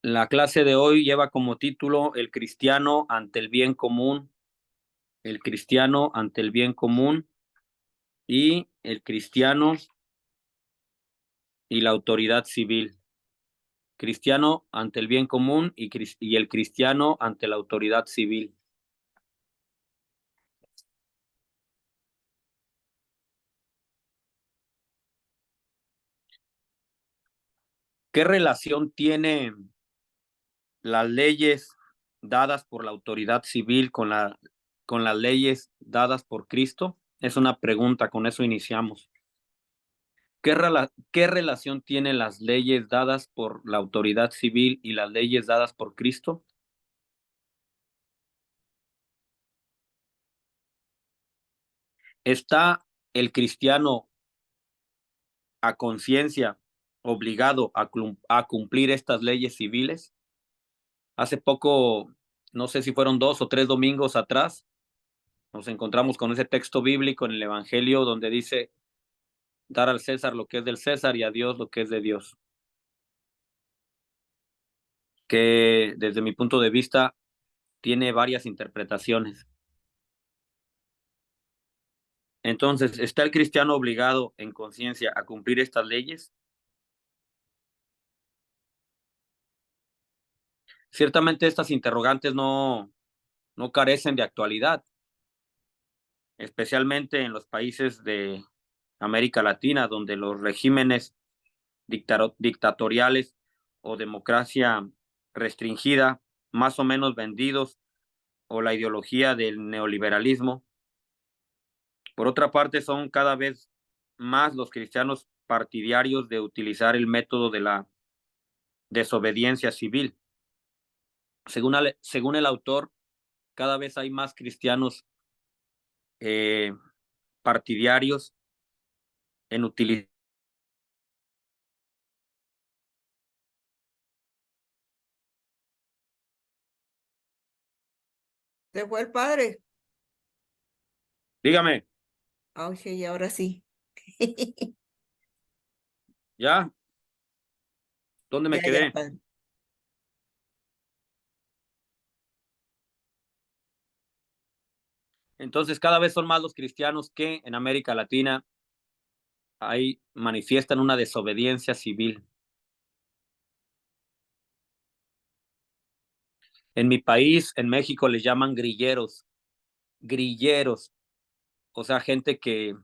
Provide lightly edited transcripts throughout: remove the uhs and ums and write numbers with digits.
La clase de hoy lleva como título El cristiano ante el bien común, el cristiano ante el bien común y el cristiano y la autoridad civil. Cristiano ante el bien común y el cristiano ante la autoridad civil. ¿Qué relación tiene las leyes dadas por la autoridad civil con las leyes dadas por Cristo? Es una pregunta, con eso iniciamos. ¿Qué relación tienen las leyes dadas por la autoridad civil y las leyes dadas por Cristo? ¿Está el cristiano a conciencia obligado a cumplir estas leyes civiles? Hace poco, no sé si fueron 2 o 3 domingos atrás, nos encontramos con ese texto bíblico en el Evangelio donde dice dar al César lo que es del César y a Dios lo que es de Dios, que desde mi punto de vista tiene varias interpretaciones. Entonces, ¿está el cristiano obligado en conciencia a cumplir estas leyes? Ciertamente estas interrogantes no carecen de actualidad, especialmente en los países de América Latina, donde los regímenes dictatoriales o democracia restringida, más o menos vendidos, o la ideología del neoliberalismo. Por otra parte, son cada vez más los cristianos partidarios de utilizar el método de la desobediencia civil. Según el autor, cada vez hay más cristianos eh, partidarios en utilizar. Se fue el padre. Dígame, Ah, sí, ahora sí. ¿ya? ¿Dónde me Ya, quedé? padre. Entonces, cada vez son más los cristianos que en América Latina ahí manifiestan una desobediencia civil. En mi país, en México, les llaman grilleros, o sea, gente que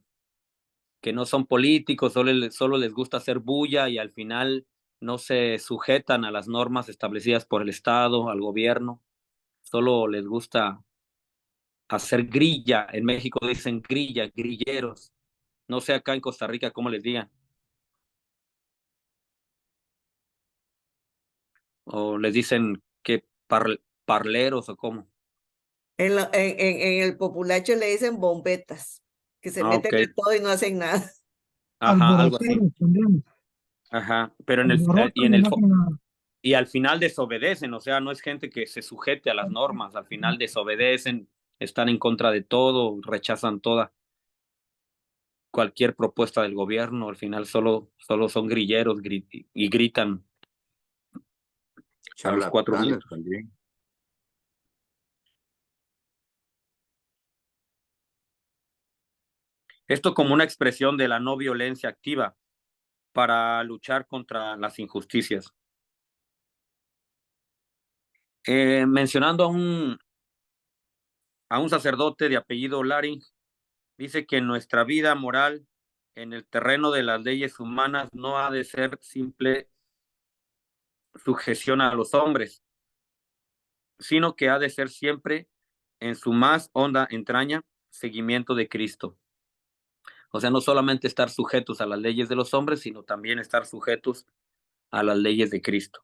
no son políticos, solo les gusta hacer bulla y al final no se sujetan a las normas establecidas por el Estado, al gobierno, solo les gusta hacer grilla. En México dicen grilla, grilleros. No sé acá en Costa Rica cómo les digan. O les dicen que parleros o cómo. En el populacho le dicen bombetas, que se Ah, ok. meten a todo y no hacen nada. Ajá, algo así. Alboroteros también, Ajá. Pero alborotan y no hacen nada. y al final desobedecen, o sea, no es gente que se sujete a las normas, al final desobedecen, están en contra de todo, rechazan toda cualquier propuesta del gobierno, al final solo son grilleros y gritan a los cuatro Charlatanes vientos. también. Esto como una expresión de la no violencia activa para luchar contra las injusticias. Mencionando a un sacerdote de apellido Laring, dice que nuestra vida moral en el terreno de las leyes humanas no ha de ser simple sujeción a los hombres, sino que ha de ser siempre en su más honda entraña seguimiento de Cristo. O sea, no solamente estar sujetos a las leyes de los hombres, sino también estar sujetos a las leyes de Cristo.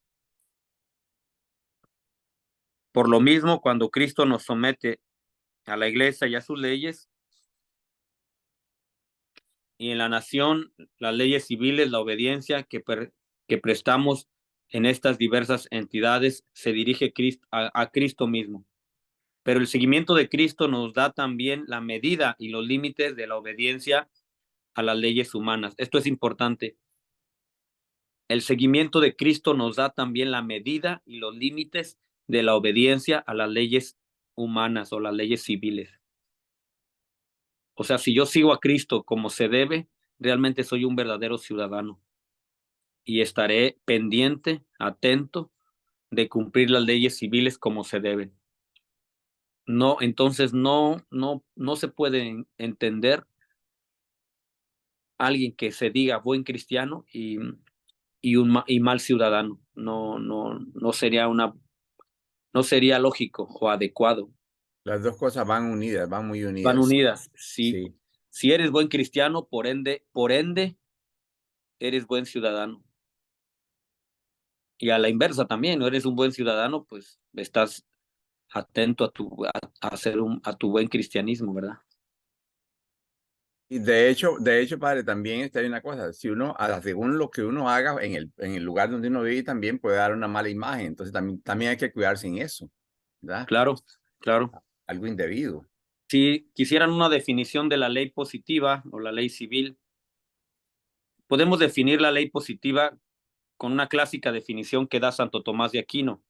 Por lo mismo, cuando Cristo nos somete a la iglesia y a sus leyes, y en la nación, las leyes civiles, la obediencia que prestamos en estas diversas entidades se dirige a Cristo mismo. Pero el seguimiento de Cristo nos da también la medida y los límites de la obediencia a las leyes humanas. Esto es importante. El seguimiento de Cristo nos da también la medida y los límites de la obediencia a las leyes humanas o las leyes civiles. O sea, si yo sigo a Cristo como se debe, realmente soy un verdadero ciudadano y estaré pendiente, atento de cumplir las leyes civiles como se deben. No, entonces no se puede entender alguien que se diga buen cristiano y mal ciudadano. No sería no sería lógico o adecuado. Las dos cosas van unidas, van muy unidas. Van unidas. Sí. Si eres buen cristiano, por ende, eres buen ciudadano. Y a la inversa también, no eres un buen ciudadano, pues estás atento a tu buen cristianismo, ¿verdad? Y de hecho, padre, también está ahí una cosa, si uno, según lo que uno haga en el lugar donde uno vive, también puede dar una mala imagen, entonces también hay que cuidarse en eso, ¿verdad? Claro, claro. Algo indebido. Si quisieran una definición de la ley positiva o la ley civil, podemos definir la ley positiva con una clásica definición que da Santo Tomás de Aquino.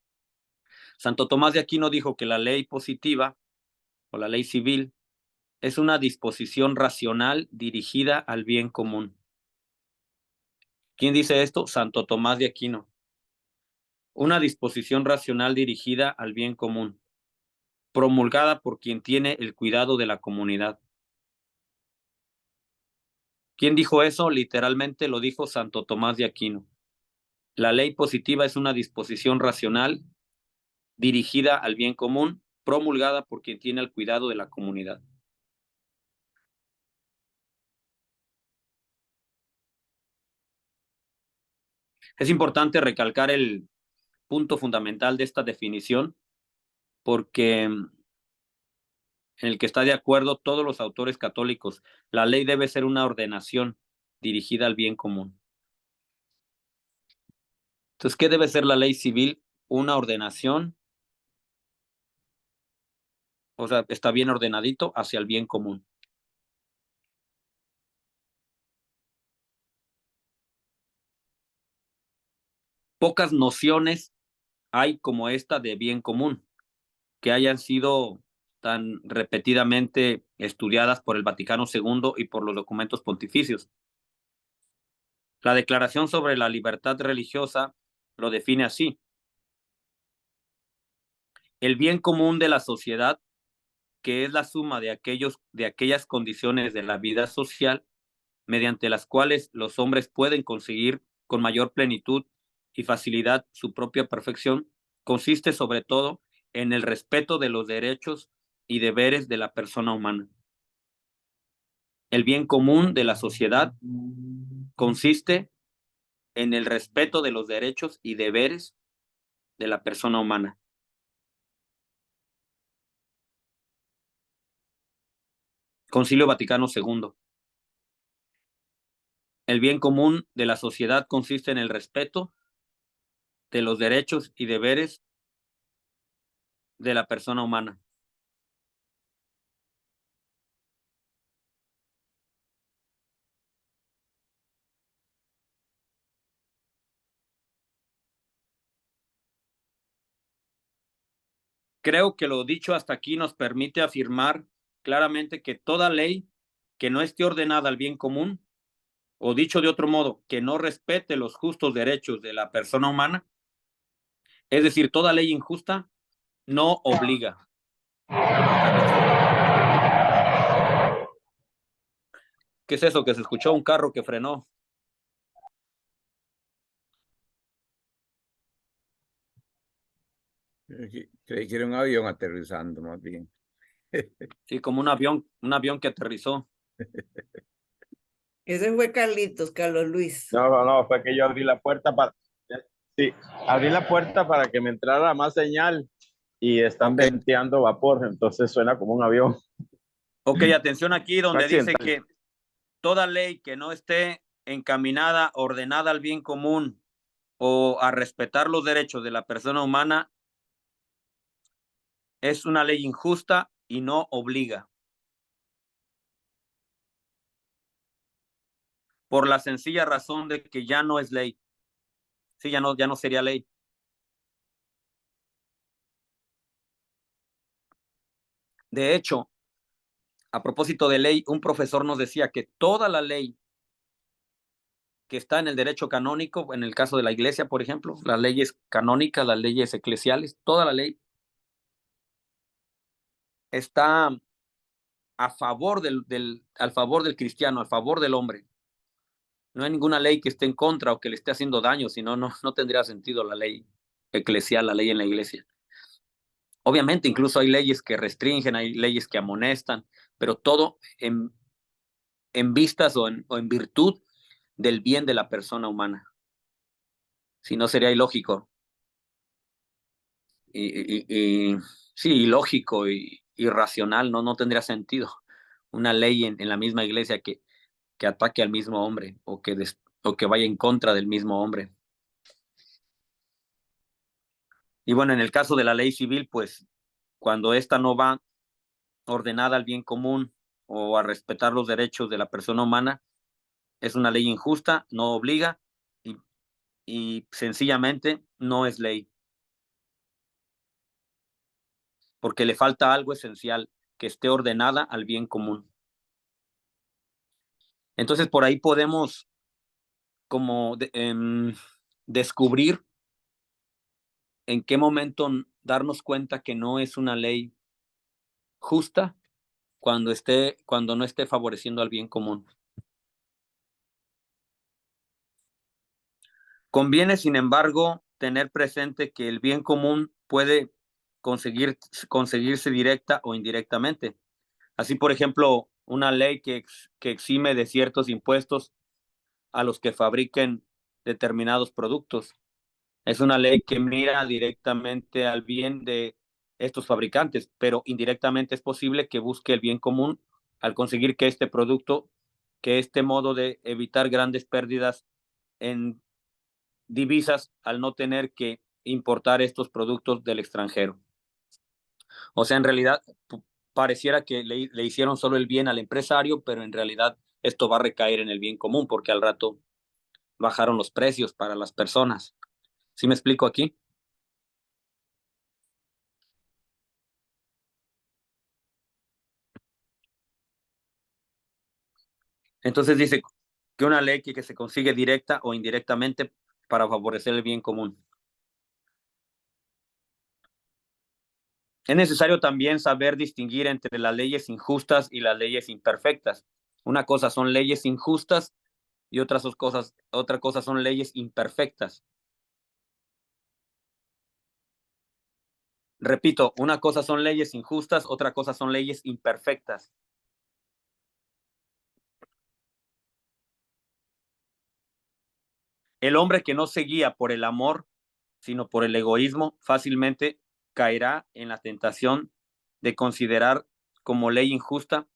Santo Tomás de Aquino dijo que la ley positiva o la ley civil es una disposición racional dirigida al bien común. ¿Quién dice esto? Santo Tomás de Aquino. Una disposición racional dirigida al bien común, promulgada por quien tiene el cuidado de la comunidad. ¿Quién dijo eso? Literalmente lo dijo Santo Tomás de Aquino. La ley positiva es una disposición racional dirigida al bien común, promulgada por quien tiene el cuidado de la comunidad. Es importante recalcar el punto fundamental de esta definición, porque en el que está de acuerdo todos los autores católicos, la ley debe ser una ordenación dirigida al bien común. Entonces, ¿qué debe ser la ley civil? Una ordenación, o sea, está bien ordenadito hacia el bien común. Pocas nociones hay como esta de bien común, que hayan sido tan repetidamente estudiadas por el Vaticano II y por los documentos pontificios. La Declaración sobre la Libertad Religiosa lo define así: el bien común de la sociedad, que es la suma de aquellas condiciones de la vida social mediante las cuales los hombres pueden conseguir con mayor plenitud y facilidad su propia perfección, consiste sobre todo en el respeto de los derechos y deberes de la persona humana. El bien común de la sociedad consiste en el respeto de los derechos y deberes de la persona humana. Concilio Vaticano II. El bien común de la sociedad consiste en el respeto de los derechos y deberes de la persona humana. Creo que lo dicho hasta aquí nos permite afirmar claramente que toda ley que no esté ordenada al bien común, o dicho de otro modo, que no respete los justos derechos de la persona humana, es decir, toda ley injusta, no obliga. ¿Qué es eso? Que se escuchó un carro que frenó. Creí que era un avión aterrizando, más bien. Sí, como un avión que aterrizó. Ese fue Carlos Luis. No, fue que yo abrí la puerta sí, abrí la puerta para que me entrara más señal y están venteando vapor, entonces suena como un avión. Ok, atención aquí donde dice que toda ley que no esté encaminada, ordenada al bien común o a respetar los derechos de la persona humana es una ley injusta y no obliga. Por la sencilla razón de que ya no es ley. Sí, ya no sería ley. De hecho, a propósito de ley, un profesor nos decía que toda la ley que está en el derecho canónico, en el caso de la iglesia, por ejemplo, las leyes canónicas, las leyes eclesiales, toda la ley está a favor al favor del cristiano, a favor del hombre. No hay ninguna ley que esté en contra o que le esté haciendo daño, sino no tendría sentido la ley eclesial, la ley en la iglesia. Obviamente, incluso hay leyes que restringen, hay leyes que amonestan, pero todo en vistas o en virtud del bien de la persona humana. Si no, sería ilógico. Sí, ilógico y irracional, no tendría sentido una ley en la misma iglesia que ataque al mismo hombre o que vaya en contra del mismo hombre. Y bueno, en el caso de la ley civil, pues cuando esta no va ordenada al bien común o a respetar los derechos de la persona humana, es una ley injusta, no obliga y sencillamente no es ley, porque le falta algo esencial, que esté ordenada al bien común. Entonces, por ahí podemos como descubrir en qué momento darnos cuenta que no es una ley justa cuando no esté favoreciendo al bien común. Conviene, sin embargo, tener presente que el bien común puede conseguirse directa o indirectamente. Así, por ejemplo, una ley que exime de ciertos impuestos a los que fabriquen determinados productos. Es una ley que mira directamente al bien de estos fabricantes, pero indirectamente es posible que busque el bien común al conseguir que este modo de evitar grandes pérdidas en divisas al no tener que importar estos productos del extranjero. O sea, en realidad pareciera que le hicieron solo el bien al empresario, pero en realidad esto va a recaer en el bien común porque al rato bajaron los precios para las personas. ¿Sí me explico aquí? Entonces dice que una ley que se consigue directa o indirectamente para favorecer el bien común. Es necesario también saber distinguir entre las leyes injustas y las leyes imperfectas. Una cosa son leyes injustas y otra cosa son leyes imperfectas. Repito, una cosa son leyes injustas, otra cosa son leyes imperfectas. El hombre que no se guía por el amor, sino por el egoísmo, fácilmente caerá en la tentación de considerar como ley injusta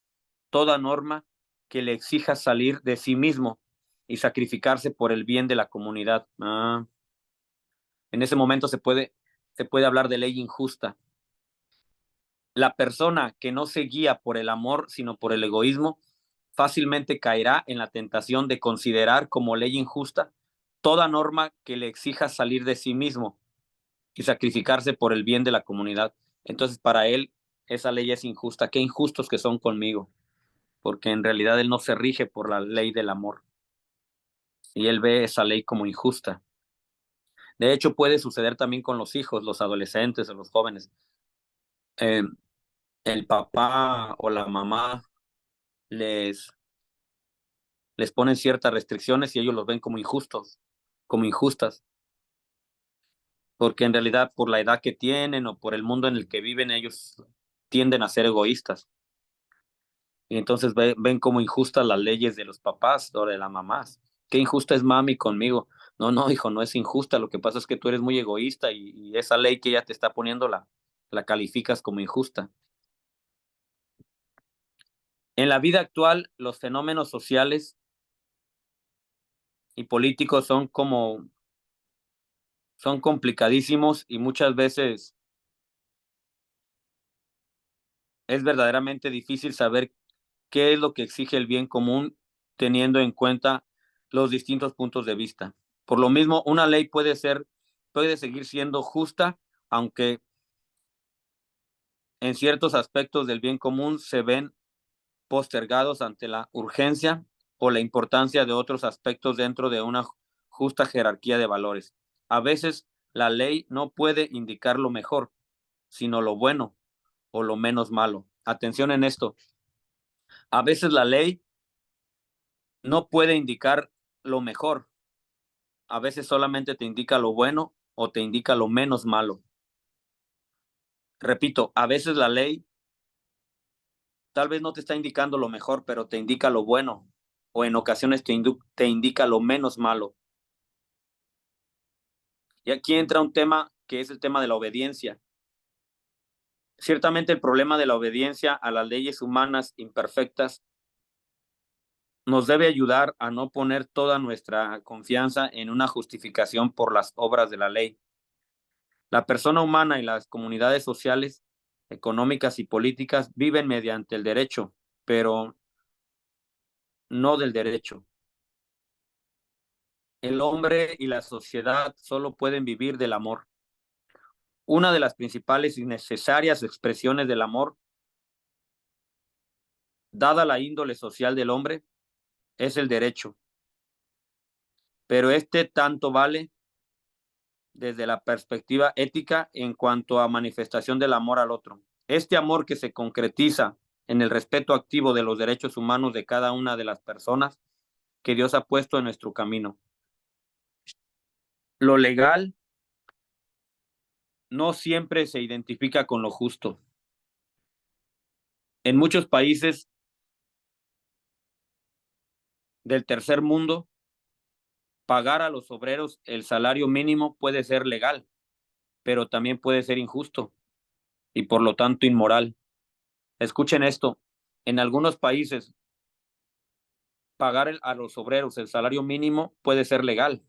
toda norma que le exija salir de sí mismo y sacrificarse por el bien de la comunidad. En ese momento se puede hablar de ley injusta. La persona que no se guía por el amor, sino por el egoísmo, fácilmente caerá en la tentación de considerar como ley injusta toda norma que le exija salir de sí mismo y sacrificarse por el bien de la comunidad. Entonces, para él, esa ley es injusta. Qué injustos que son conmigo, porque en realidad él no se rige por la ley del amor y él ve esa ley como injusta. De hecho, puede suceder también con los hijos, los adolescentes o los jóvenes. Eh, el papá o la mamá les ponen ciertas restricciones y ellos los ven como injustos, como injustas, porque en realidad por la edad que tienen o por el mundo en el que viven, ellos tienden a ser egoístas. Y entonces ven como injustas las leyes de los papás o de las mamás. Qué injusta es mami conmigo. No, hijo, no es injusta. Lo que pasa es que tú eres muy egoísta y esa ley que ella te está poniendo la calificas como injusta. En la vida actual, los fenómenos sociales y políticos son complicadísimos y muchas veces es verdaderamente difícil saber qué es lo que exige el bien común teniendo en cuenta los distintos puntos de vista. Por lo mismo, una ley puede seguir siendo justa, aunque en ciertos aspectos del bien común se ven postergados ante la urgencia o la importancia de otros aspectos dentro de una justa jerarquía de valores. A veces la ley no puede indicar lo mejor, sino lo bueno o lo menos malo. Atención en esto. A veces la ley no puede indicar lo mejor. A veces solamente te indica lo bueno o te indica lo menos malo. Repito, a veces la ley tal vez no te está indicando lo mejor, pero te indica lo bueno, o en ocasiones te indica lo menos malo. Y aquí entra un tema que es el tema de la obediencia. Ciertamente el problema de la obediencia a las leyes humanas imperfectas nos debe ayudar a no poner toda nuestra confianza en una justificación por las obras de la ley. La persona humana y las comunidades sociales, económicas y políticas viven mediante el derecho, pero no del derecho. El hombre y la sociedad solo pueden vivir del amor. Una de las principales y necesarias expresiones del amor, dada la índole social del hombre, es el derecho. Pero este tanto vale desde la perspectiva ética en cuanto a manifestación del amor al otro. Este amor que se concretiza en el respeto activo de los derechos humanos de cada una de las personas que Dios ha puesto en nuestro camino. Lo legal no siempre se identifica con lo justo. En muchos países del tercer mundo, pagar a los obreros el salario mínimo puede ser legal, pero también puede ser injusto y por lo tanto inmoral. Escuchen esto, en algunos países pagar a los obreros el salario mínimo puede ser legal,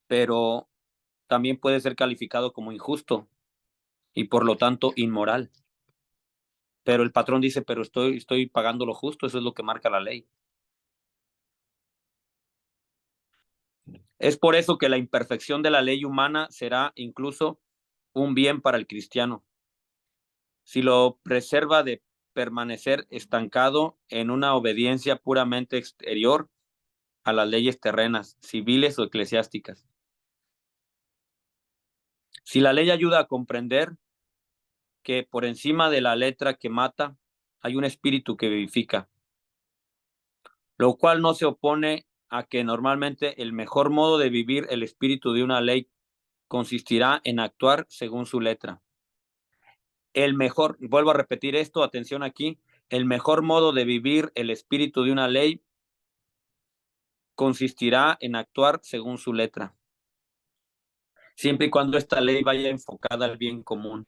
pero también puede ser calificado como injusto y por lo tanto inmoral. Pero el patrón dice, pero estoy pagando lo justo, eso es lo que marca la ley. Es por eso que la imperfección de la ley humana será incluso un bien para el cristiano. Si lo preserva de permanecer estancado en una obediencia puramente exterior a las leyes terrenas, civiles o eclesiásticas. Si la ley ayuda a comprender que por encima de la letra que mata hay un espíritu que vivifica, lo cual no se opone a que normalmente el mejor modo de vivir el espíritu de una ley consistirá en actuar según su letra. El mejor, vuelvo a repetir esto, atención aquí, el mejor modo de vivir el espíritu de una ley consistirá en actuar según su letra, siempre y cuando esta ley vaya enfocada al bien común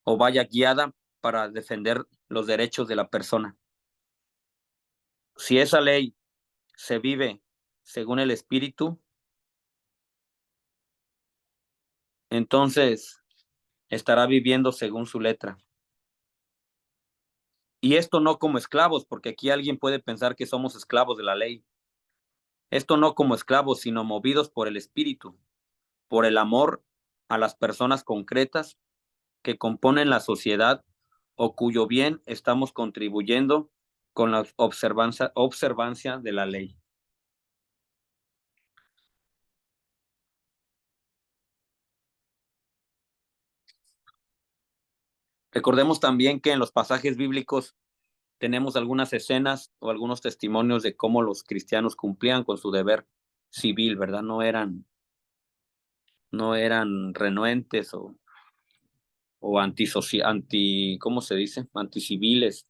o vaya guiada para defender los derechos de la persona. Si esa ley se vive según el espíritu, entonces estará viviendo según su letra. Y esto no como esclavos, porque aquí alguien puede pensar que somos esclavos de la ley. Esto no como esclavos, sino movidos por el espíritu, por el amor a las personas concretas que componen la sociedad o cuyo bien estamos contribuyendo con la observancia de la ley. Recordemos también que en los pasajes bíblicos tenemos algunas escenas o algunos testimonios de cómo los cristianos cumplían con su deber civil, ¿verdad? No eran renuentes o ¿cómo se dice? Anticiviles.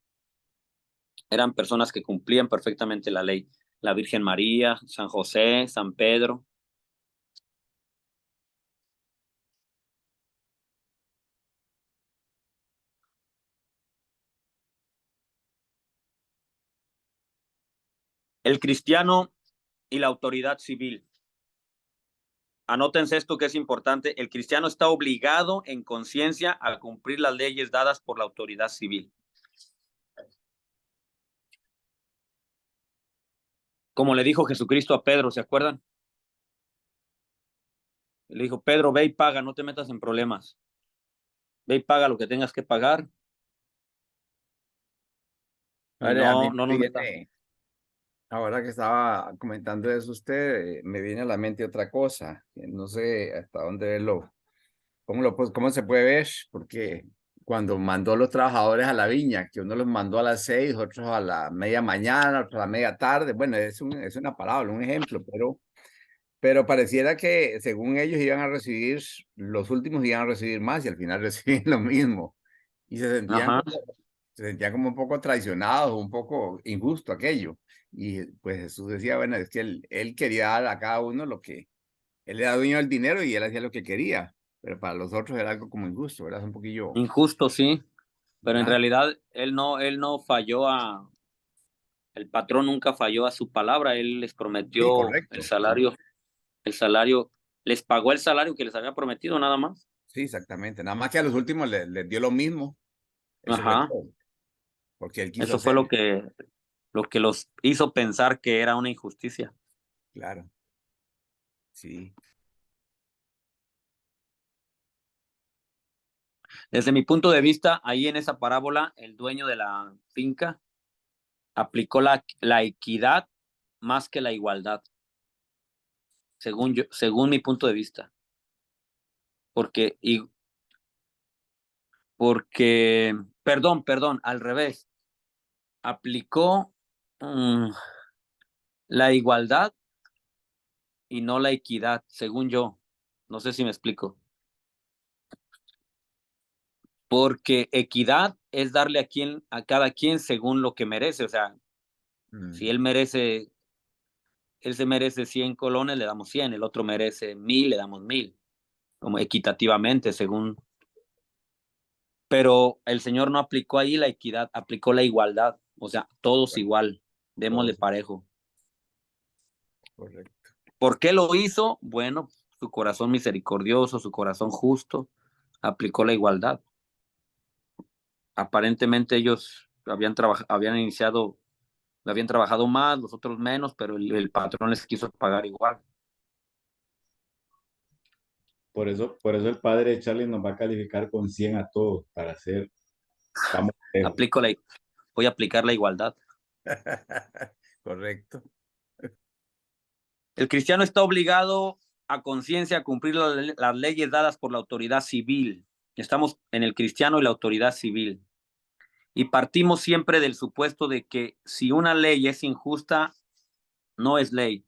Eran personas que cumplían perfectamente la ley. La Virgen María, San José, San Pedro. El cristiano y la autoridad civil. Anótense esto que es importante. El cristiano está obligado en conciencia a cumplir las leyes dadas por la autoridad civil. Como le dijo Jesucristo a Pedro, ¿se acuerdan? Le dijo, Pedro, ve y paga, no te metas en problemas. Ve y paga lo que tengas que pagar. Y Padre, a mí no nos metamos. ahora que estaba comentando eso usted, me viene a la mente otra cosa, que no sé hasta dónde verlo, cómo se puede ver, porque cuando mandó los trabajadores a la viña, que uno los mandó a las 6, otros a la media mañana, otros a la media tarde, bueno, es una parábola, un ejemplo, pero pareciera que según ellos iban a recibir, los últimos iban a recibir más y al final reciben lo mismo. Y Ajá. se sentían como un poco traicionados, un poco injusto aquello. Y pues Jesús decía, bueno, es que él quería dar a cada uno lo que, él era dueño del dinero y él hacía lo que quería, pero para los otros era algo como injusto, ¿verdad? Es un poquillo, Injusto, sí. Pero en ¿verdad? realidad él no falló el patrón nunca falló a su palabra. Él les Sí, prometió correcto. el salario, les pagó el salario que les había prometido, nada más. Sí, exactamente. Nada más que a los últimos les dio lo mismo. Eso fue Ajá. todo, porque él quiso Eso fue hacerlo. lo que los hizo pensar que era una injusticia. Claro, sí. Desde mi punto de vista, ahí en esa parábola, el dueño de la finca aplicó la equidad más que la igualdad, según mi punto de vista. Porque, perdón, al revés, aplicó la igualdad y no la equidad, según yo. No sé si me explico. Porque equidad es darle a cada quien según lo que merece. O sea, si él se merece 100 colones, le damos 100, el otro merece 1000, le damos 1000, como equitativamente, según. Pero el Señor no aplicó ahí la equidad, aplicó la igualdad. O sea, todos Bueno, igual, démosle todos, parejo. correcto. ¿Por qué lo hizo? Bueno, su corazón misericordioso, su corazón justo, aplicó la igualdad. Aparentemente ellos habían iniciado, habían trabajado más, los otros menos, pero el patrón les quiso pagar igual. Por eso el padre de Charlie nos va a calificar con 100 a todos para hacer, vamos lejos. Voy a aplicar la igualdad. Correcto. El cristiano está obligado a conciencia a cumplir las leyes dadas por la autoridad civil. Estamos en el cristiano y la autoridad civil. Y partimos siempre del supuesto de que si una ley es injusta, no es ley.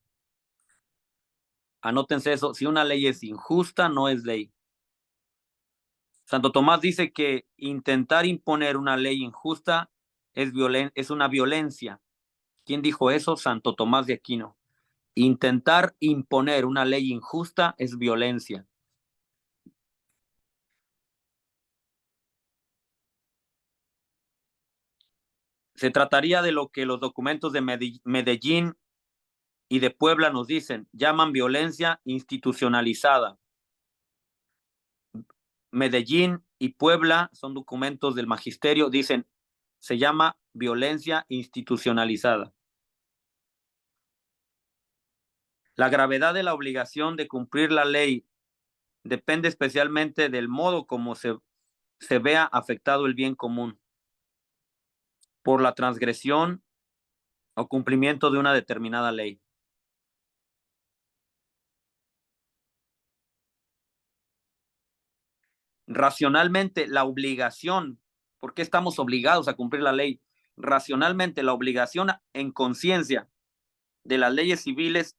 Anótense eso, si una ley es injusta, no es ley. Santo Tomás dice que intentar imponer una ley injusta es una violencia. ¿Quién dijo eso? Santo Tomás de Aquino. Intentar imponer una ley injusta es violencia. Se trataría de lo que los documentos de Medellín y de Puebla nos dicen, llaman violencia institucionalizada. Medellín y Puebla son documentos del magisterio, dicen, se llama violencia institucionalizada. La gravedad de la obligación de cumplir la ley depende especialmente del modo como se vea afectado el bien común por la transgresión o cumplimiento de una determinada ley. Racionalmente, la obligación, ¿por qué estamos obligados a cumplir la ley? Racionalmente, la obligación en conciencia de las leyes civiles,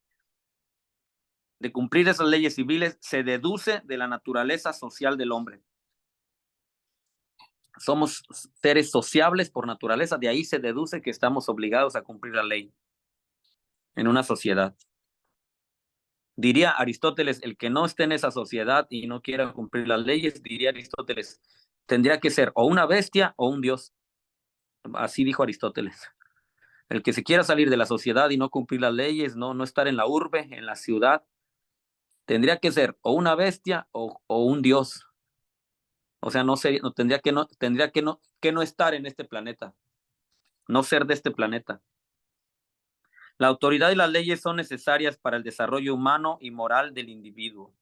de cumplir esas leyes civiles, se deduce de la naturaleza social del hombre. Somos seres sociables por naturaleza, de ahí se deduce que estamos obligados a cumplir la ley en una sociedad. Diría Aristóteles, el que no esté en esa sociedad y no quiera cumplir las leyes, diría Aristóteles, tendría que ser o una bestia o un dios. Así dijo Aristóteles. El que se quiera salir de la sociedad y no cumplir las leyes, no estar en la urbe, en la ciudad, tendría que ser o una bestia o un dios. O sea, tendría que no estar en este planeta, no ser de este planeta. La autoridad y las leyes son necesarias para el desarrollo humano y moral del individuo.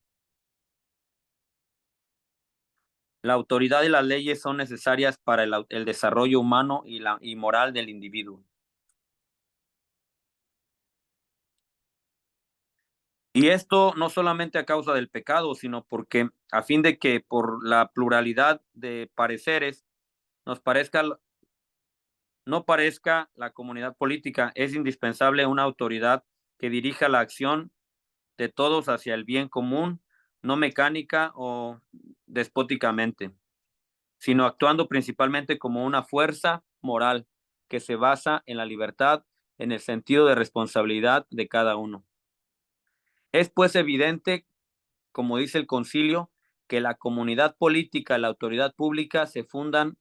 La autoridad y las leyes son necesarias para el desarrollo humano y moral del individuo. Y esto no solamente a causa del pecado, sino porque a fin de que por la pluralidad de pareceres no parezca la comunidad política, es indispensable una autoridad que dirija la acción de todos hacia el bien común, no mecánica o despóticamente, sino actuando principalmente como una fuerza moral que se basa en la libertad, en el sentido de responsabilidad de cada uno. Es pues evidente, como dice el concilio, que la comunidad política y la autoridad pública se fundan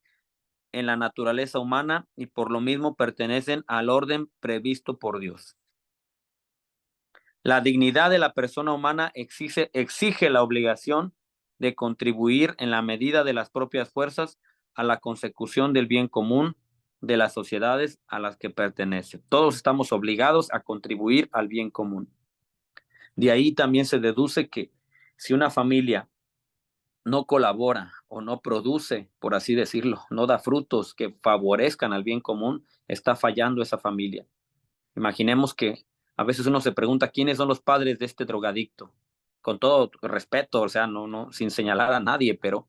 en la naturaleza humana y por lo mismo pertenecen al orden previsto por Dios. La dignidad de la persona humana exige la obligación de contribuir en la medida de las propias fuerzas a la consecución del bien común de las sociedades a las que pertenece. Todos estamos obligados a contribuir al bien común. De ahí también se deduce que si una familia no colabora o no produce, por así decirlo, no da frutos que favorezcan al bien común, está fallando esa familia. Imaginemos que a veces uno se pregunta quiénes son los padres de este drogadicto. Con todo respeto, o sea, no, sin señalar a nadie, pero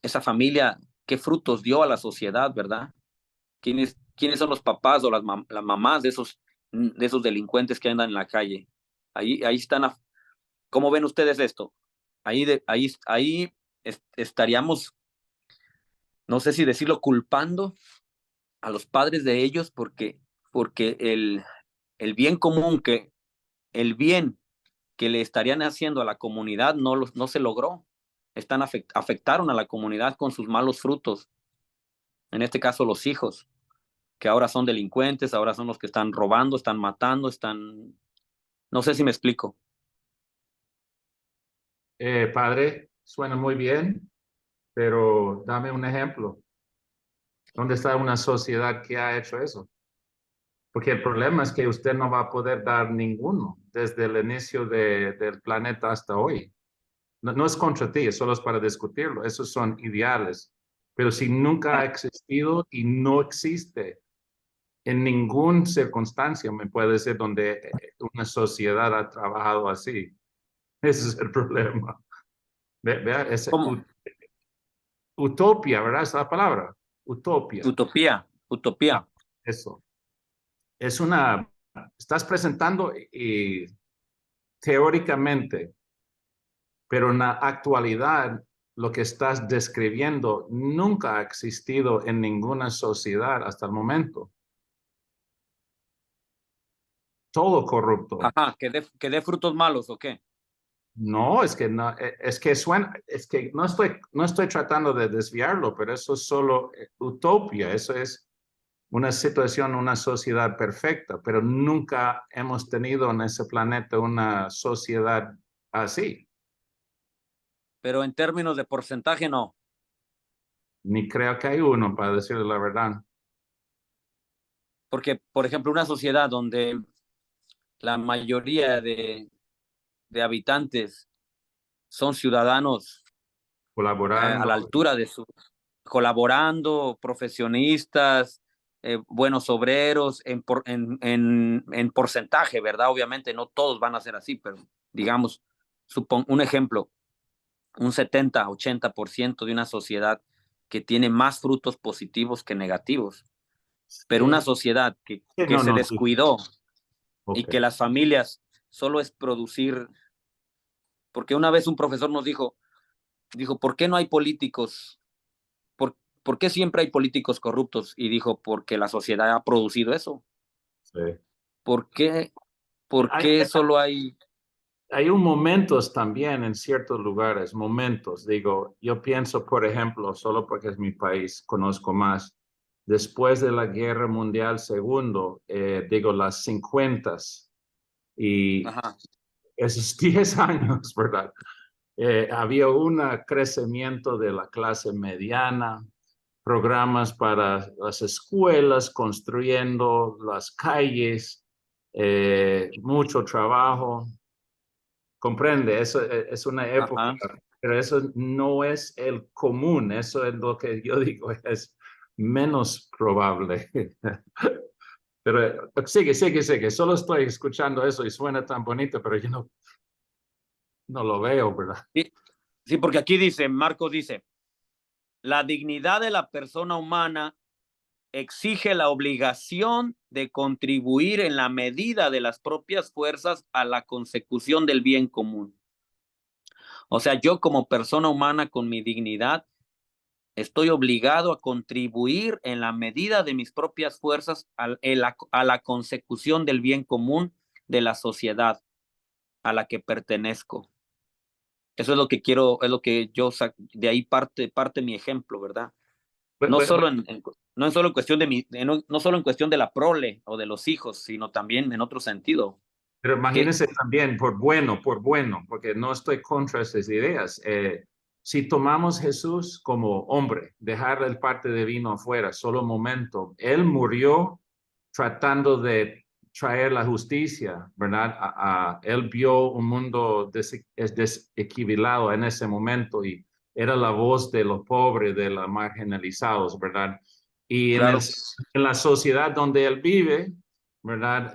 esa familia, ¿qué frutos dio a la sociedad, verdad? ¿Quiénes son los papás o las mamás de esos delincuentes que andan en la calle? Ahí están. ¿Cómo ven ustedes esto? Ahí estaríamos, no sé si decirlo, culpando a los padres de ellos porque el bien común, el bien que le estarían haciendo a la comunidad no se logró. Afectaron a la comunidad con sus malos frutos. En este caso, los hijos, que ahora son delincuentes, ahora son los que están robando, están matando, no sé si me explico. Padre, suena muy bien, pero dame un ejemplo. ¿Dónde está una sociedad que ha hecho eso? Porque el problema es que usted no va a poder dar ninguno desde el inicio del planeta hasta hoy. No es contra ti, solo es para discutirlo. Esos son ideales. Pero si nunca ha existido y no existe en ninguna circunstancia, me puede decir, donde una sociedad ha trabajado así. Ese es el problema. Vea, es utopia, ¿verdad? Esa es la palabra. Utopia. Utopía. Eso. Estás presentando teóricamente, pero en la actualidad lo que estás describiendo nunca ha existido en ninguna sociedad hasta el momento. Todo corrupto. Ajá, que dé frutos malos, ¿o qué? No, es que no, es que no estoy tratando de desviarlo, pero eso es solo utopia, eso es una situación, una sociedad perfecta, pero nunca hemos tenido en ese planeta una sociedad así. Pero en términos de porcentaje, no. Ni creo que hay uno, para decirle la verdad. Porque, por ejemplo, una sociedad donde la mayoría de habitantes son ciudadanos Colaborando. a la altura de colaborando, profesionistas, buenos obreros, en porcentaje, ¿verdad? Obviamente no todos van a ser así, pero digamos, un ejemplo, un 70-80% de una sociedad que tiene más frutos positivos que negativos. Pero una sociedad que se descuidó y que las familias solo es producir, porque una vez un profesor nos dijo, ¿por qué no hay políticos? ¿Por qué siempre hay políticos corruptos? Y dijo, porque la sociedad ha producido eso. Sí. ¿Por qué solo hay? Hay momentos también en ciertos lugares, momentos, digo, yo pienso, por ejemplo, solo porque es mi país, conozco más, después de la Guerra Mundial II, digo, las 50s y Ajá. esos 10 años, ¿verdad? Había un crecimiento de la clase mediana, programas para las escuelas, construyendo las calles, mucho trabajo. Comprende, es una época pero eso no es el común, eso es lo que yo digo, es menos probable. Pero sigue, solo estoy escuchando eso y suena tan bonito, pero yo no lo veo, ¿verdad? Sí, porque aquí dice, Marcos dice, la dignidad de la persona humana exige la obligación de contribuir en la medida de las propias fuerzas a la consecución del bien común. O sea, yo como persona humana con mi dignidad estoy obligado a contribuir en la medida de mis propias fuerzas a la consecución del bien común de la sociedad a la que pertenezco. Eso es lo que quiero, es lo que yo, de ahí parte mi ejemplo, ¿verdad? No solo no solo en cuestión no solo en cuestión de la prole o de los hijos, sino también en otro sentido. Pero imagínense también por bueno, porque no estoy contra esas ideas. Si tomamos Jesús como hombre, dejar el parte divino afuera, solo un momento, él murió tratando de traer la justicia, ¿verdad? Él vio un mundo desequilibrado en ese momento y era la voz de los pobres, de los marginalizados, ¿verdad? Y Claro. en la sociedad donde él vive, ¿verdad?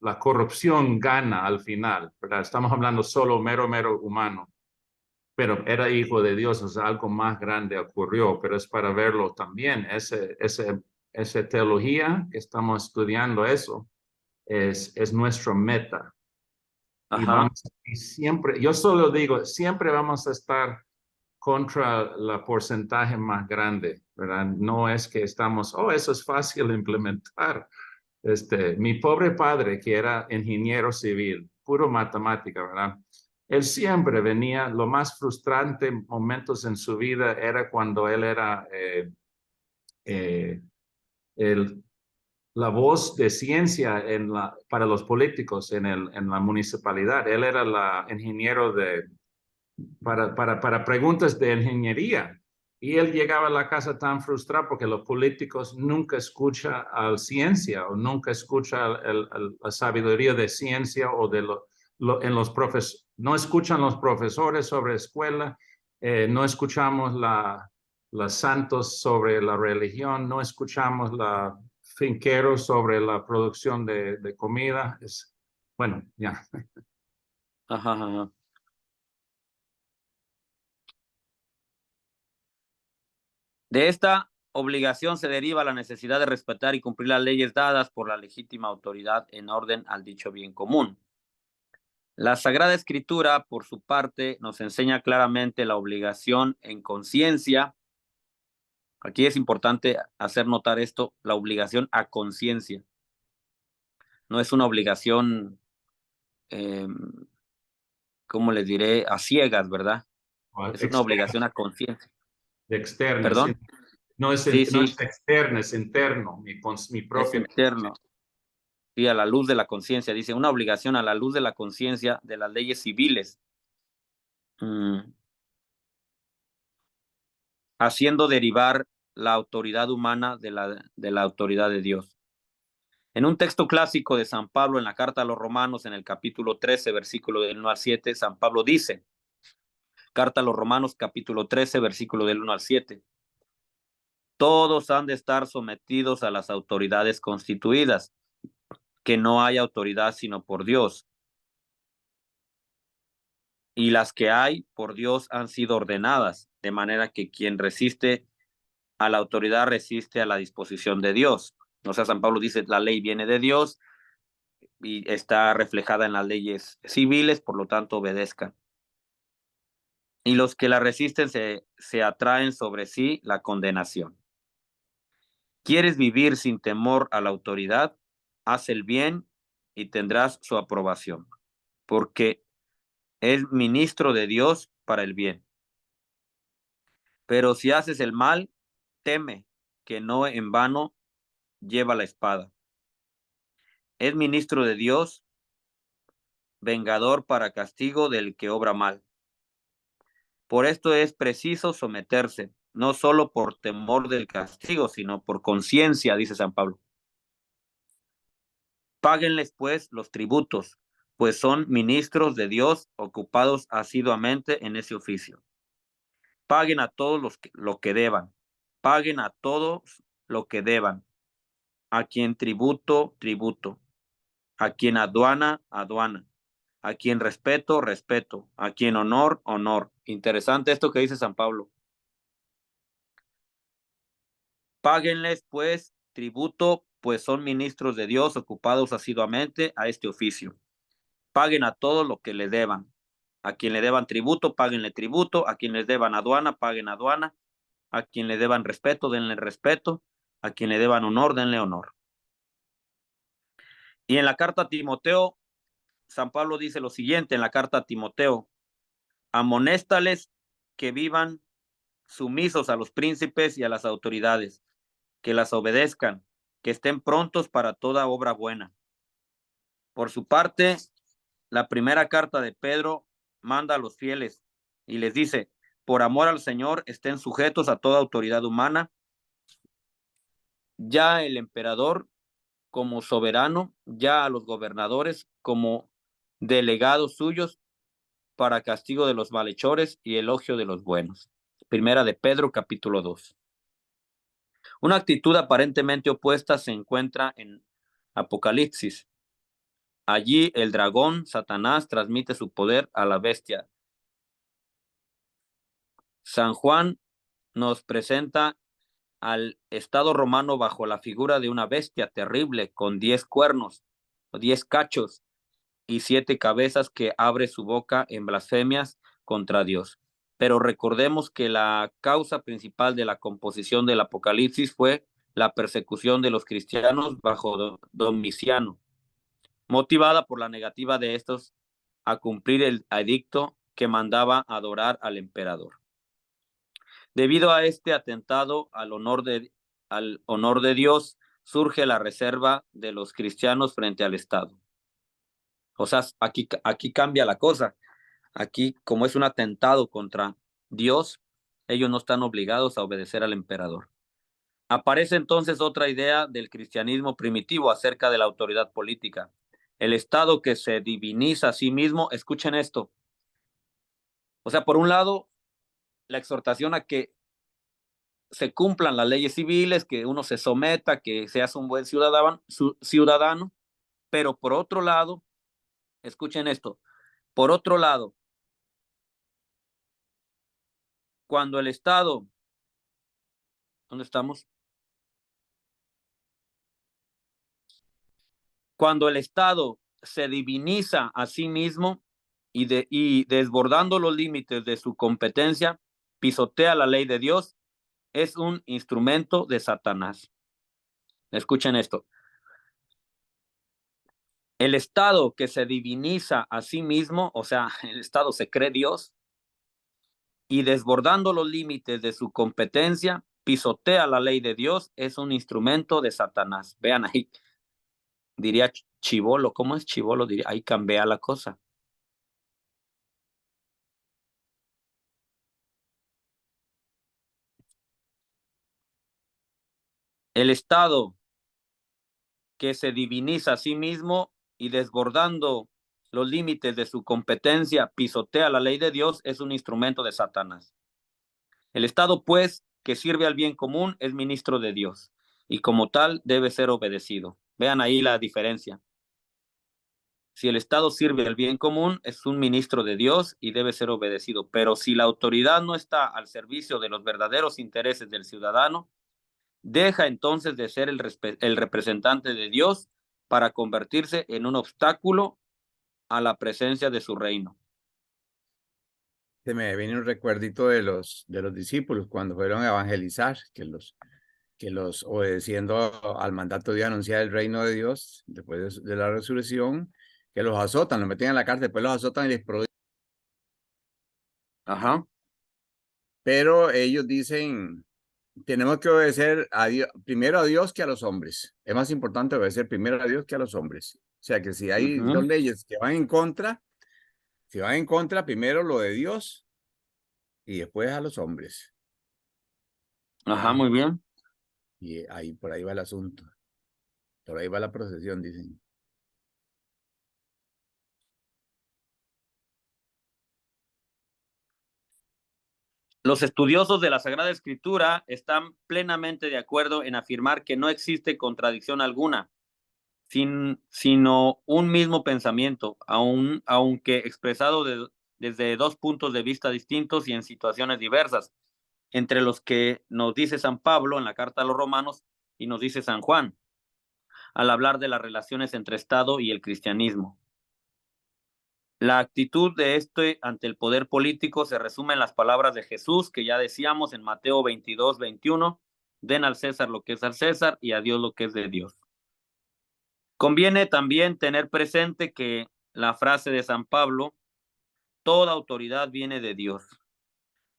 La corrupción gana al final, ¿verdad? Estamos hablando solo mero humano, pero era hijo de Dios, o sea, algo más grande ocurrió, pero es para verlo también, esa teología que estamos estudiando, eso es nuestra meta. Y siempre, yo solo digo, siempre vamos a estar contra el porcentaje más grande, ¿verdad? No es que estamos, eso es fácil de implementar. Mi pobre padre, que era ingeniero civil, puro matemática, ¿verdad? Él siempre venía, lo más frustrante momentos en su vida era cuando él era la voz de ciencia para los políticos en la municipalidad. Él era el ingeniero para preguntas de ingeniería. Y él llegaba a la casa tan frustrado porque los políticos nunca escuchan a la ciencia o nunca escuchan la sabiduría de ciencia o no escuchan los profesores sobre escuela, no escuchamos los santos sobre la religión, no escuchamos los finqueros sobre la producción de comida. Bueno, ya. Ajá. De esta obligación se deriva la necesidad de respetar y cumplir las leyes dadas por la legítima autoridad en orden al dicho bien común. La Sagrada Escritura, por su parte, nos enseña claramente la obligación en conciencia. Aquí es importante hacer notar esto, la obligación a conciencia. No es una obligación, ¿cómo les diré? A ciegas, ¿verdad? Es una obligación a conciencia. Externa. ¿Perdón? No es, Sí. No es externo, es interno, mi propio. Es interno. Sí, a la luz de la conciencia, dice, una obligación a la luz de la conciencia de las leyes civiles, haciendo derivar la autoridad humana de la autoridad de Dios. En un texto clásico de San Pablo en la carta a los Romanos, en el capítulo 13, versículo del 1 al 7, San Pablo dice, carta a los Romanos, capítulo 13, versículo del 1 al 7, todos han de estar sometidos a las autoridades constituidas, que no hay autoridad sino por Dios. Y las que hay por Dios han sido ordenadas, de manera que quien resiste a la autoridad resiste a la disposición de Dios. O sea, San Pablo dice, la ley viene de Dios y está reflejada en las leyes civiles, por lo tanto obedezcan. Y los que la resisten se atraen sobre sí la condenación. ¿Quieres vivir sin temor a la autoridad? Haz el bien y tendrás su aprobación, porque es ministro de Dios para el bien. Pero si haces el mal, teme que no en vano lleva la espada. Es ministro de Dios, vengador para castigo del que obra mal. Por esto es preciso someterse, no solo por temor del castigo, sino por conciencia, dice San Pablo. Páguenles pues los tributos, pues son ministros de Dios ocupados asiduamente en ese oficio. Paguen a todos lo que deban. Paguen a todos lo que deban. A quien tributo, tributo. A quien aduana, aduana. A quien respeto, respeto. A quien honor, honor. Interesante esto que dice San Pablo. Páguenles, pues, tributo, pues son ministros de Dios ocupados asiduamente a este oficio. Paguen a todos lo que le deban. A quien le deban tributo, páguenle tributo. A quien les deban aduana, paguen aduana. A quien le deban respeto, denle respeto. A quien le deban honor, denle honor. Y en la carta a Timoteo, San Pablo dice lo siguiente en la carta a Timoteo: amonéstales que vivan sumisos a los príncipes y a las autoridades, que las obedezcan, que estén prontos para toda obra buena. Por su parte, la primera carta de Pedro manda a los fieles y les dice: por amor al Señor, estén sujetos a toda autoridad humana, ya el emperador como soberano, ya a los gobernadores como delegados suyos, para castigo de los malhechores y elogio de los buenos. Primera de Pedro, capítulo 2. Una actitud aparentemente opuesta se encuentra en Apocalipsis. Allí el dragón, Satanás, transmite su poder a la bestia. San Juan nos presenta al Estado romano bajo la figura de una bestia terrible con 10 cuernos o 10 cachos y 7 cabezas que abre su boca en blasfemias contra Dios. Pero recordemos que la causa principal de la composición del Apocalipsis fue la persecución de los cristianos bajo Domiciano, motivada por la negativa de estos a cumplir el edicto que mandaba adorar al emperador. Debido a este atentado al honor de Dios, surge la reserva de los cristianos frente al Estado. O sea, aquí cambia la cosa. Aquí, como es un atentado contra Dios, ellos no están obligados a obedecer al emperador. Aparece entonces otra idea del cristianismo primitivo acerca de la autoridad política. El Estado que se diviniza a sí mismo, escuchen esto. O sea, por un lado, la exhortación a que se cumplan las leyes civiles, que uno se someta, que seas un buen ciudadano, pero por otro lado, escuchen esto, por otro lado, cuando el Estado, ¿dónde estamos? Cuando el Estado se diviniza a sí mismo y desbordando los límites de su competencia, pisotea la ley de Dios, es un instrumento de Satanás. Escuchen esto. El Estado que se diviniza a sí mismo, o sea, el Estado se cree Dios, y desbordando los límites de su competencia, pisotea la ley de Dios, es un instrumento de Satanás. Vean ahí, diría chibolo, ¿cómo es chibolo? Diría, ahí cambia la cosa. El Estado que se diviniza a sí mismo y desbordando los límites de su competencia, pisotea la ley de Dios, es un instrumento de Satanás. El Estado, pues, que sirve al bien común, es ministro de Dios y como tal debe ser obedecido. Vean ahí la diferencia. Si el Estado sirve al bien común, es un ministro de Dios y debe ser obedecido. Pero si la autoridad no está al servicio de los verdaderos intereses del ciudadano, deja entonces de ser el representante de Dios para convertirse en un obstáculo a la presencia de su reino. Se me viene un recuerdito de los discípulos cuando fueron a evangelizar, que los obedeciendo al mandato de anunciar el reino de Dios después de la resurrección, que los azotan, los meten en la cárcel, después los azotan y les prodigan. Ajá. Pero ellos dicen, tenemos que obedecer a Dios, primero a Dios que a los hombres. Es más importante obedecer primero a Dios que a los hombres. O sea que si hay dos leyes que van en contra, si van en contra, primero lo de Dios y después a los hombres. Ajá, muy bien. Y ahí, por ahí va el asunto. Por ahí va la procesión, dicen. Los estudiosos de la Sagrada Escritura están plenamente de acuerdo en afirmar que no existe contradicción alguna, sino un mismo pensamiento, aunque expresado desde dos puntos de vista distintos y en situaciones diversas, entre los que nos dice San Pablo en la carta a los Romanos y nos dice San Juan, al hablar de las relaciones entre Estado y el cristianismo. La actitud de este ante el poder político se resume en las palabras de Jesús, que ya decíamos en Mateo 22:21, den al César lo que es al César y a Dios lo que es de Dios. Conviene también tener presente que la frase de San Pablo, toda autoridad viene de Dios,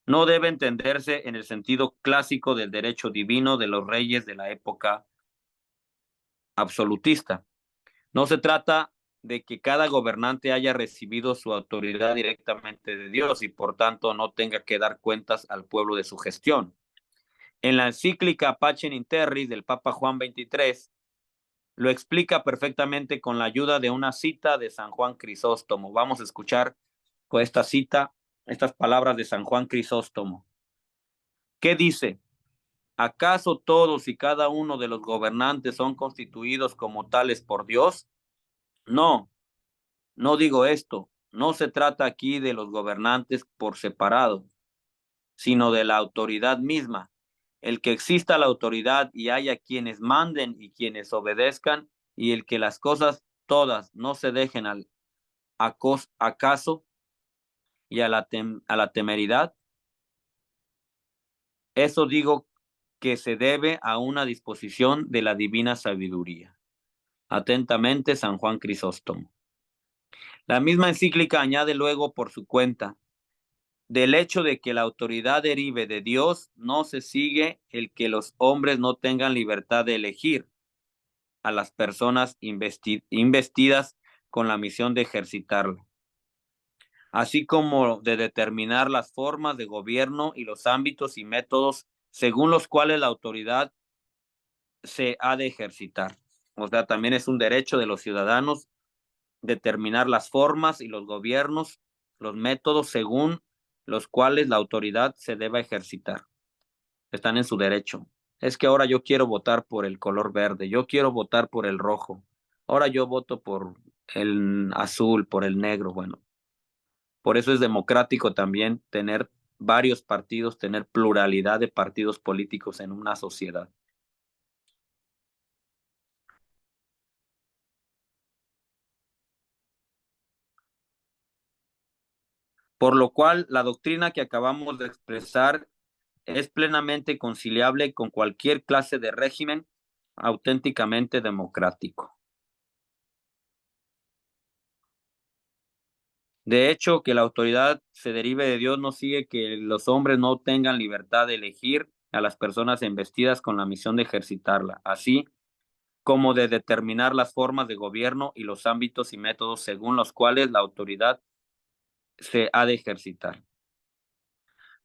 no debe entenderse en el sentido clásico del derecho divino de los reyes de la época absolutista. No se trata de que cada gobernante haya recibido su autoridad directamente de Dios y por tanto no tenga que dar cuentas al pueblo de su gestión. En la encíclica Pacem in Terris del Papa Juan XXIII lo explica perfectamente con la ayuda de una cita de San Juan Crisóstomo. Vamos a escuchar con esta cita, estas palabras de San Juan Crisóstomo. ¿Qué dice? ¿Acaso todos y cada uno de los gobernantes son constituidos como tales por Dios? No, no digo esto. No se trata aquí de los gobernantes por separado, sino de la autoridad misma. El que exista la autoridad y haya quienes manden y quienes obedezcan, y el que las cosas todas no se dejen al acaso y a la temeridad. Eso digo que se debe a una disposición de la divina sabiduría. Atentamente, San Juan Crisóstomo. La misma encíclica añade luego por su cuenta, del hecho de que la autoridad derive de Dios, no se sigue el que los hombres no tengan libertad de elegir a las personas investidas con la misión de ejercitarla, así como de determinar las formas de gobierno y los ámbitos y métodos según los cuales la autoridad se ha de ejercitar. O sea, también es un derecho de los ciudadanos determinar las formas y los gobiernos, los métodos según los cuales la autoridad se deba ejercitar. Están en su derecho. Es que ahora yo quiero votar por el color verde, yo quiero votar por el rojo, ahora yo voto por el azul, por el negro. Bueno, por eso es democrático también tener varios partidos, tener pluralidad de partidos políticos en una sociedad. Por lo cual, la doctrina que acabamos de expresar es plenamente conciliable con cualquier clase de régimen auténticamente democrático. De hecho, que la autoridad se derive de Dios no sigue que los hombres no tengan libertad de elegir a las personas investidas con la misión de ejercitarla, así como de determinar las formas de gobierno y los ámbitos y métodos según los cuales la autoridad se ha de ejercitar.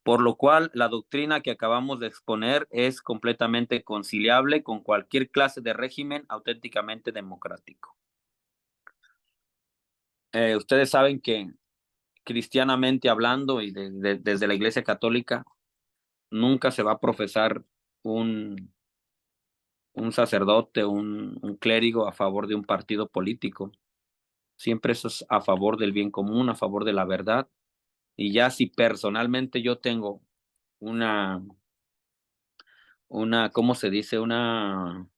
Por lo cual, la doctrina que acabamos de exponer es completamente conciliable con cualquier clase de régimen auténticamente democrático. Ustedes saben que cristianamente hablando y desde la Iglesia Católica, nunca se va a profesar un sacerdote, un clérigo a favor de un partido político. Siempre eso es a favor del bien común, a favor de la verdad. Y ya si personalmente yo tengo una ¿cómo se dice? Una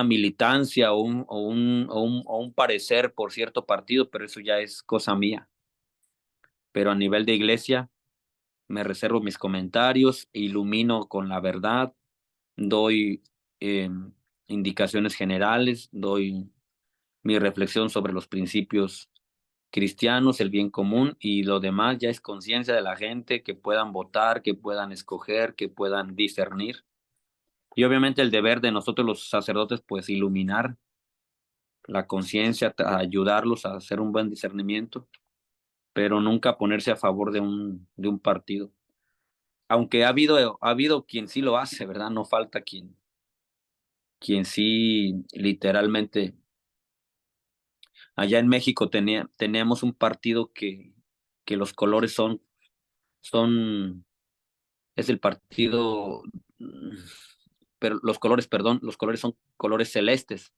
militancia o un parecer por cierto partido, pero eso ya es cosa mía. Pero a nivel de iglesia, me reservo mis comentarios, ilumino con la verdad, doy indicaciones generales, doy mi reflexión sobre los principios cristianos, el bien común, y lo demás ya es conciencia de la gente, que puedan votar, que puedan escoger, que puedan discernir. Y obviamente el deber de nosotros los sacerdotes, pues iluminar la conciencia, ayudarlos a hacer un buen discernimiento, pero nunca ponerse a favor de un partido. Aunque ha habido quien sí lo hace, ¿verdad? No falta quien sí literalmente. Allá en México teníamos un partido que los colores son es el partido, pero los colores, perdón, los colores son colores celestes.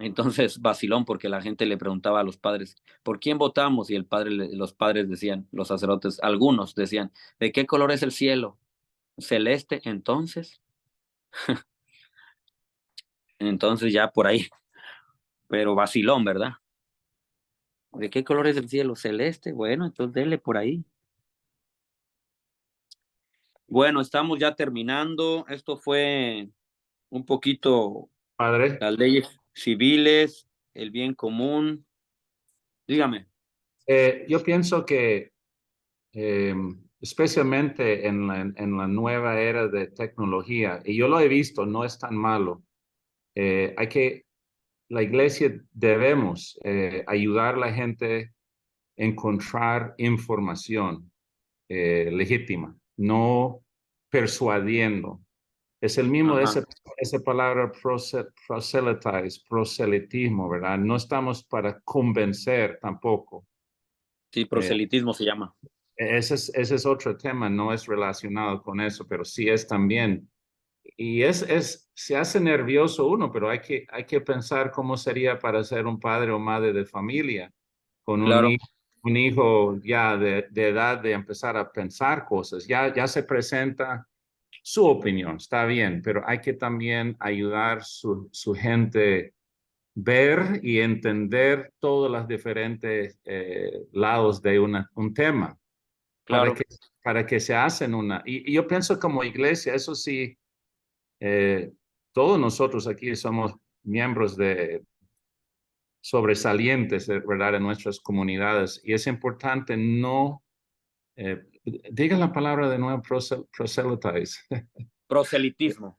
Entonces, vacilón, porque la gente le preguntaba a los padres, ¿por quién votamos? Y los padres decían, los sacerdotes, algunos decían, ¿de qué color es el cielo? Celeste, entonces. Entonces ya por ahí, pero vacilón, ¿verdad? ¿De qué color es el cielo? Celeste, bueno, entonces dele por ahí. Bueno, estamos ya terminando. Esto fue un poquito Padre, las leyes civiles, el bien común. Dígame. yo pienso que especialmente en la nueva era de tecnología, y yo lo he visto, no es tan malo. La iglesia debemos ayudar a la gente a encontrar información legítima, no persuadiendo. Es el mismo de Ajá. esa palabra proselitismo, ¿verdad? No estamos para convencer tampoco. Sí, Eh, proselitismo se llama. ese es otro tema, no es relacionado con eso, pero sí es también. Y se hace nervioso uno, pero hay que pensar cómo sería para ser un padre o madre de familia con Claro, un hijo ya de edad de empezar a pensar cosas. Ya se presenta su opinión, está bien, pero hay que también ayudar su gente ver y entender todos los diferentes lados de un tema para claro. que, para que se hacen una. Y yo pienso como iglesia, eso sí, todos nosotros aquí somos miembros de sobresalientes, ¿verdad?, en nuestras comunidades y es importante no, diga la palabra de nuevo, proselytize. Proselitismo.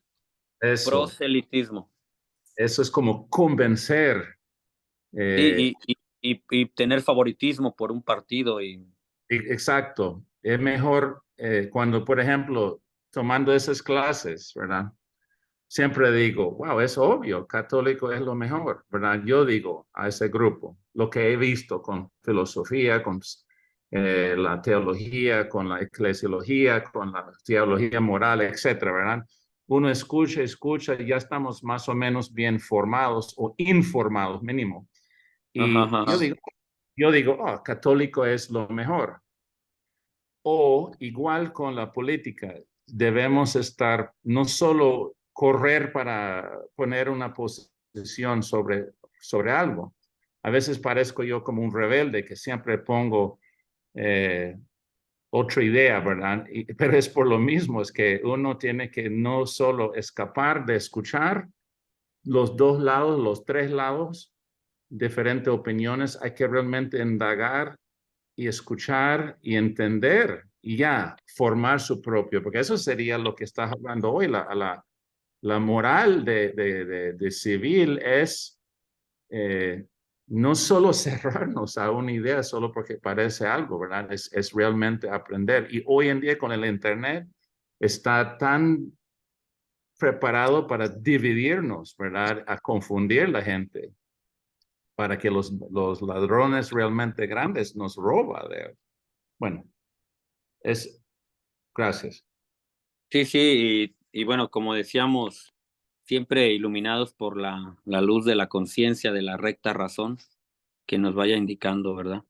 Eso, Proselitismo. eso es como convencer. Sí, y tener favoritismo por un partido y Exacto. Es mejor cuando, por ejemplo, tomando esas clases, ¿verdad? Siempre digo, wow, es obvio, católico es lo mejor, ¿verdad? Yo digo a ese grupo, lo que he visto con filosofía, con la teología, con la eclesiología, con la teología moral, etcétera, ¿verdad? Uno escucha, y ya estamos más o menos bien formados o informados mínimo. ajá, Y ajá. yo digo, oh, católico es lo mejor. O igual con la política, debemos estar, no solo correr para poner una posición sobre algo. A veces parezco yo como un rebelde que siempre pongo eh, otra idea, ¿verdad? Pero es por lo mismo, es que uno tiene que no solo escapar de escuchar los dos lados, los tres lados, diferentes opiniones, hay que realmente indagar y escuchar y entender y ya formar su propio, porque eso sería lo que estás hablando hoy, la moral de civil es no solo cerrarnos a una idea solo porque parece algo, ¿verdad? Es realmente aprender. Y hoy en día con el Internet está tan preparado para dividirnos, ¿verdad? A confundir la gente para que los ladrones realmente grandes nos roban. Bueno, gracias. Sí, sí, y bueno, como decíamos, siempre iluminados por la luz de la conciencia, de la recta razón que nos vaya indicando, ¿verdad?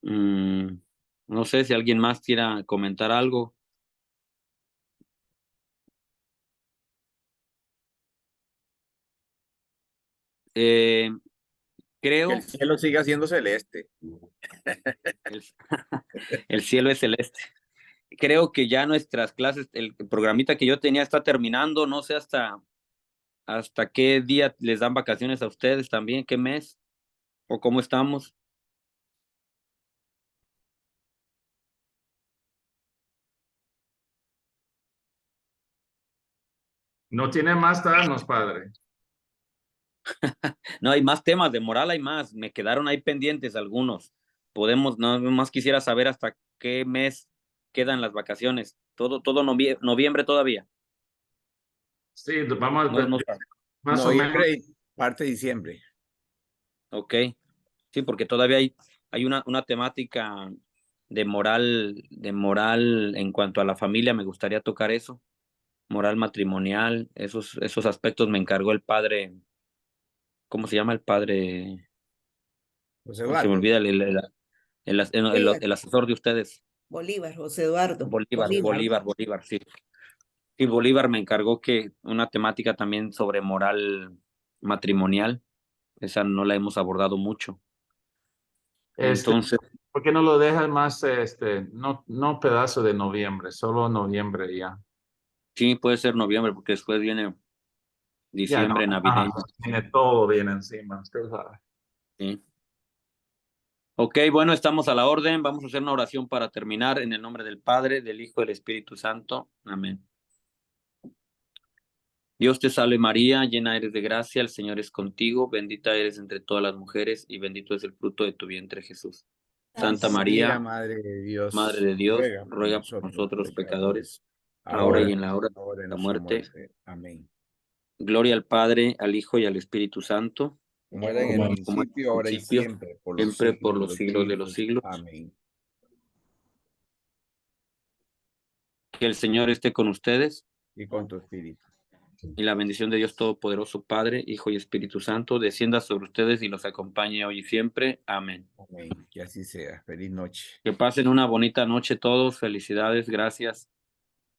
Mm, no sé si alguien más quiera comentar algo. Eh, Que el creo, cielo siga siendo celeste. el, el cielo es celeste. Creo que ya nuestras clases, el programita que yo tenía está terminando, no sé hasta qué día les dan vacaciones a ustedes también, qué mes o cómo estamos. No tiene más darnos, padre. No, hay más temas de moral, hay más. Me quedaron ahí pendientes algunos. Podemos, no más quisiera saber hasta qué mes quedan las vacaciones. Todo noviembre todavía. Sí, vamos No, no sabe. más o menos. Noviembre y parte de diciembre. Ok. Sí, porque todavía hay una temática de moral en cuanto a la familia, me gustaría tocar eso, moral matrimonial, esos aspectos me encargó el padre, ¿cómo se llama el padre? José Se me Eduardo. olvida Bolívar, el asesor de ustedes. Bolívar, José Eduardo. Bolívar, sí. Sí, Bolívar me encargó que una temática también sobre moral matrimonial, esa no la hemos abordado mucho. Entonces, ¿Por qué no lo dejas más, no pedazo de noviembre, solo noviembre ya? sí, puede ser noviembre, porque después viene Ya no, diciembre, navideño. viene todo bien encima, usted sabe. Sí. Ok, bueno, estamos a la orden. Vamos a hacer una oración para terminar en el nombre del Padre, del Hijo y del Espíritu Santo. Amén. Dios te salve María, llena eres de gracia, el Señor es contigo, bendita eres entre todas las mujeres y bendito es el fruto de tu vientre Jesús. Santa María, Madre de Dios, Madre de Dios, ruega ruega por los nosotros pecadores, ahora ahora y en la hora ahora de en la nuestra muerte. muerte. Amén. Gloria al Padre, al Hijo y al Espíritu Santo, Como era en el Como en como en el principio, ahora y principio, siempre, por los siempre por siglos de los los siglos de los siglos. siglos. Amén. Que el Señor esté con ustedes Y con tu espíritu. y la bendición de Dios Todopoderoso, Padre, Hijo y Espíritu Santo, descienda sobre ustedes y los acompañe hoy y siempre. Amén. Amén. Que así sea. Feliz noche. Que pasen una bonita noche todos. Felicidades, gracias.